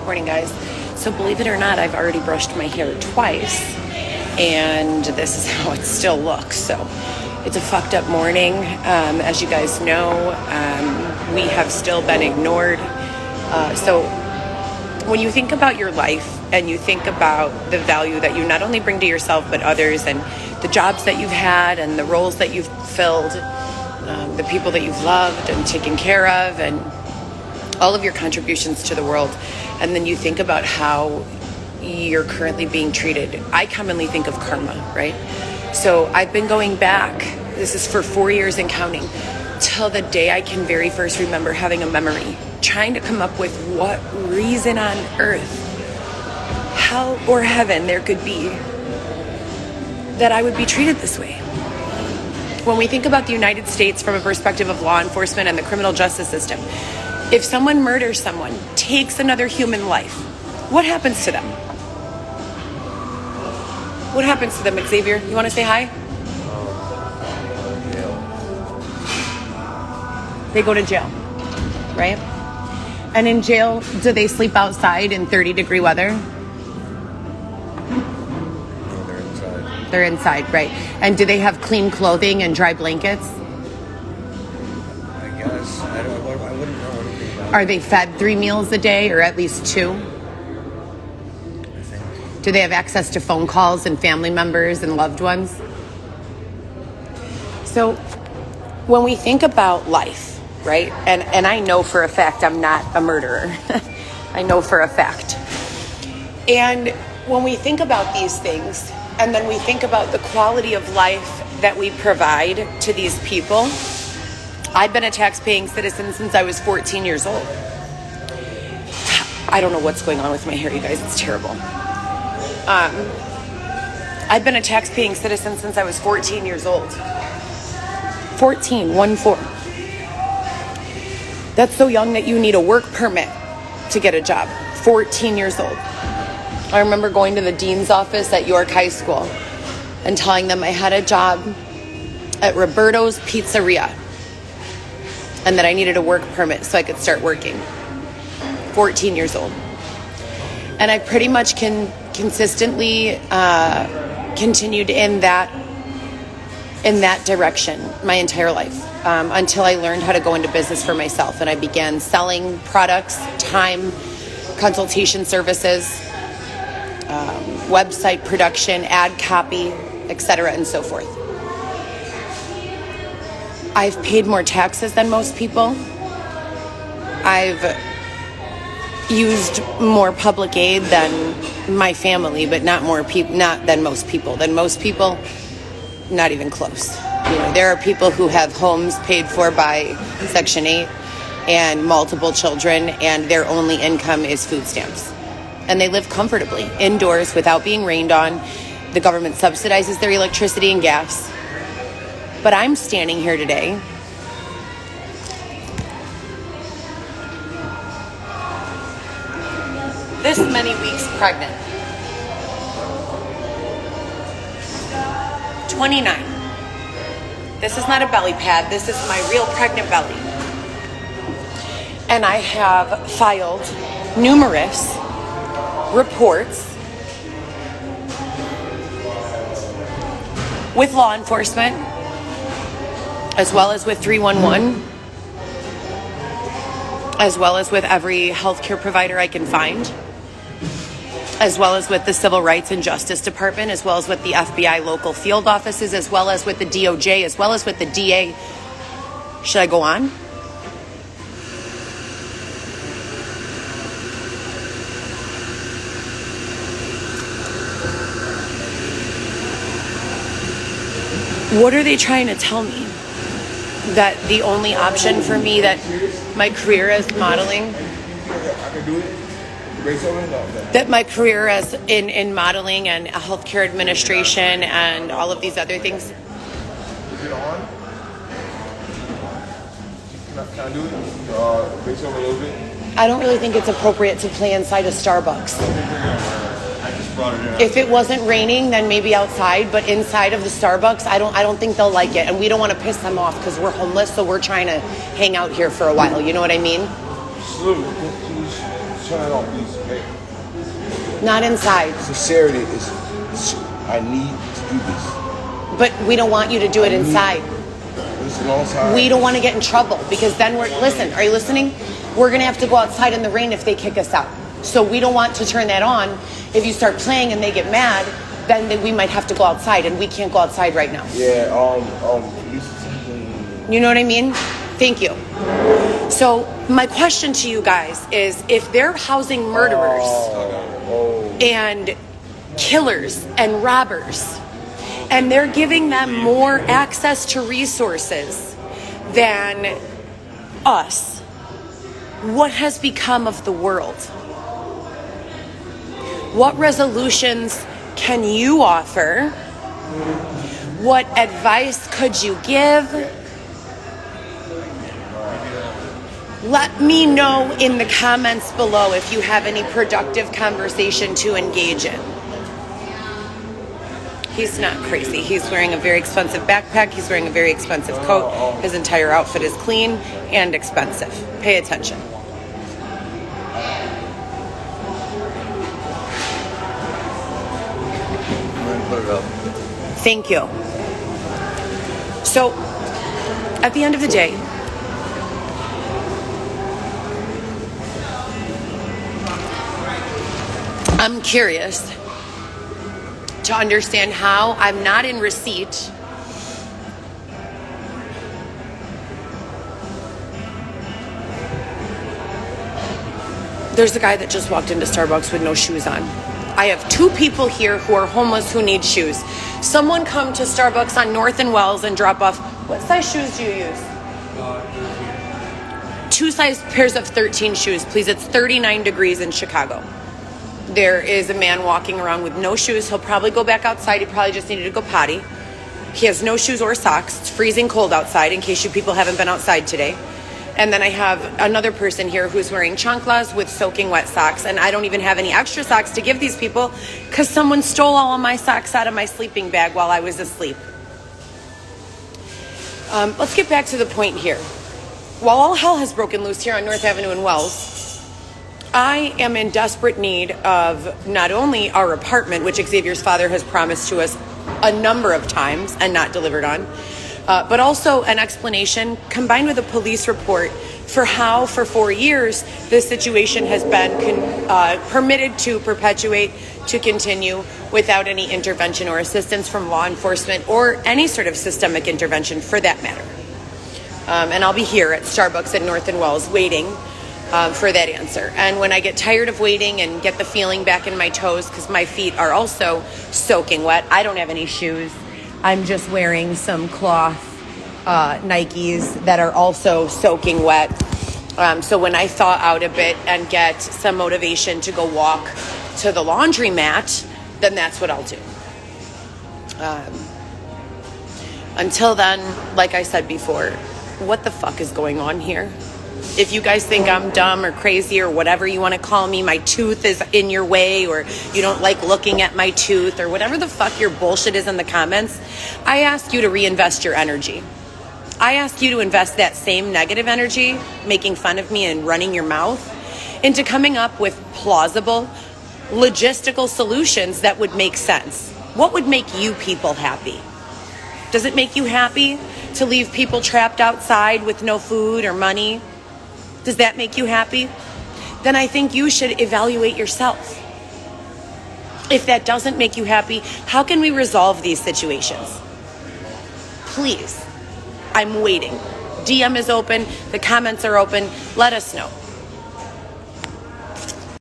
Morning, guys. So believe it or not, I've already brushed my hair twice, and this is how it still looks. So it's a fucked up morning. As you guys know, we have still been ignored. So when you think about your life and you think about the value that you not only bring to yourself but others, and the jobs that you've had and the roles that you've filled, the people that you've loved and taken care of, and all of your contributions to the world, and then you think about how you're currently being treated, I commonly think of karma, right? So I've been going back, this is for 4 years and counting, till the day I can very first remember having a memory, trying to come up with what reason on earth, hell or heaven there could be that I would be treated this way. When we think about the United States from a perspective of law enforcement and the criminal justice system, if someone murders someone, takes another human life, what happens to them? What happens to them, Xavier? You want to say hi? They go to jail, right? And in jail, do they sleep outside in 30-degree weather? No, they're inside. They're inside, right. And do they have clean clothing and dry blankets? I guess. I wouldn't know anything about it. Are they fed 3 meals a day, or at least 2? I think. Do they have access to phone calls and family members and loved ones? So when we think about life, right? And I know for a fact I'm not a murderer. I know for a fact. And when we think about these things, and then we think about the quality of life that we provide to these people, I've been a tax-paying citizen since I was 14 years old. I don't know what's going on with my hair, you guys. It's terrible. I've been a tax-paying citizen since I was 14 years old. 14. That's so young that you need a work permit to get a job. 14 years old. I remember going to the dean's office at York High School and telling them I had a job at Robertos Pizzaria and that I needed a work permit so I could start working. 14 years old. And I pretty much consistently continued in that direction my entire life until I learned how to go into business for myself, and I began selling products, time, consultation services, website production, ad copy, etc., and so forth. I've paid more taxes than most people. I've used more public aid than my family, but not than most people. Not even close. You know, there are people who have homes paid for by Section 8 and multiple children, and their only income is food stamps. And they live comfortably indoors without being rained on. The government subsidizes their electricity and gas. But I'm standing here today this many weeks pregnant. 29. This is not a belly pad. This is my real pregnant belly. And I have filed numerous reports with law enforcement, as well as with 311, as well as with every healthcare provider I can find, as well as with the Civil Rights and Justice Department, as well as with the FBI local field offices, as well as with the DOJ, as well as with the DA. Should I go on? What are they trying to tell me? That the only option for me, that my career as modeling, that my career as in modeling and healthcare administration and all of these other things. Is it on? Can I do it? Base over a little bit? I don't really think it's appropriate to play inside a Starbucks. I just brought it in. If it wasn't raining, then maybe outside, but inside of the Starbucks, I don't think they'll like it. And we don't want to piss them off because we're homeless, so we're trying to hang out here for a while. You know what I mean? Salute, please turn it off, please. Okay. Not inside. Sincerity is, I need to do this. But we don't want you to do it inside. It's a long time. We don't want to get in trouble because then listen, are you listening? We're going to have to go outside in the rain if they kick us out. So we don't want to turn that on. If you start playing and they get mad, then we might have to go outside, and we can't go outside right now. Yeah, you know what I mean? Thank you. So my question to you guys is, if they're housing murderers and killers and robbers, and they're giving them more access to resources than us, what has become of the world? What resolutions can you offer? What advice could you give? Let me know in the comments below if you have any productive conversation to engage in. He's not crazy. He's wearing a very expensive backpack. He's wearing a very expensive coat. His entire outfit is clean and expensive. Pay attention. Put it up. Thank you. So, at the end of the day, I'm curious to understand how I'm not in receipt There's a guy that just walked into Starbucks with no shoes on. I have two people here who are homeless who need shoes. Someone come to Starbucks on North and Wells and drop off. What size shoes do you use? 2 size pairs of 13 shoes, please. It's 39 degrees in Chicago. There is a man walking around with no shoes. He'll probably go back outside. He probably just needed to go potty. He has no shoes or socks. It's freezing cold outside, in case you people haven't been outside today. And then I have another person here who's wearing chanclas with soaking wet socks, and I don't even have any extra socks to give these people because someone stole all of my socks out of my sleeping bag while I was asleep. Let's get back to the point here. While all hell has broken loose here on North Avenue in Wells, I am in desperate need of not only our apartment, which Xavier's father has promised to us a number of times and not delivered on, but also an explanation combined with a police report for how, for 4 years, this situation has been permitted to perpetuate, to continue without any intervention or assistance from law enforcement or any sort of systemic intervention for that matter. And I'll be here at Starbucks at North and Wells waiting for that answer. And when I get tired of waiting and get the feeling back in my toes, because my feet are also soaking wet, I don't have any shoes. I'm just wearing some cloth Nikes that are also soaking wet. So when I thaw out a bit and get some motivation to go walk to the laundromat, then that's what I'll do. Until then, like I said before, what the fuck is going on here? If you guys think I'm dumb or crazy or whatever you want to call me, my tooth is in your way, or you don't like looking at my tooth, or whatever the fuck your bullshit is in the comments, I ask you to reinvest your energy. I ask you to invest that same negative energy, making fun of me and running your mouth, into coming up with plausible, logistical solutions that would make sense. What would make you people happy? Does it make you happy to leave people trapped outside with no food or money? Does that make you happy? Then I think you should evaluate yourself. If that doesn't make you happy, how can we resolve these situations? Please, I'm waiting. DM is open. The comments are open. Let us know.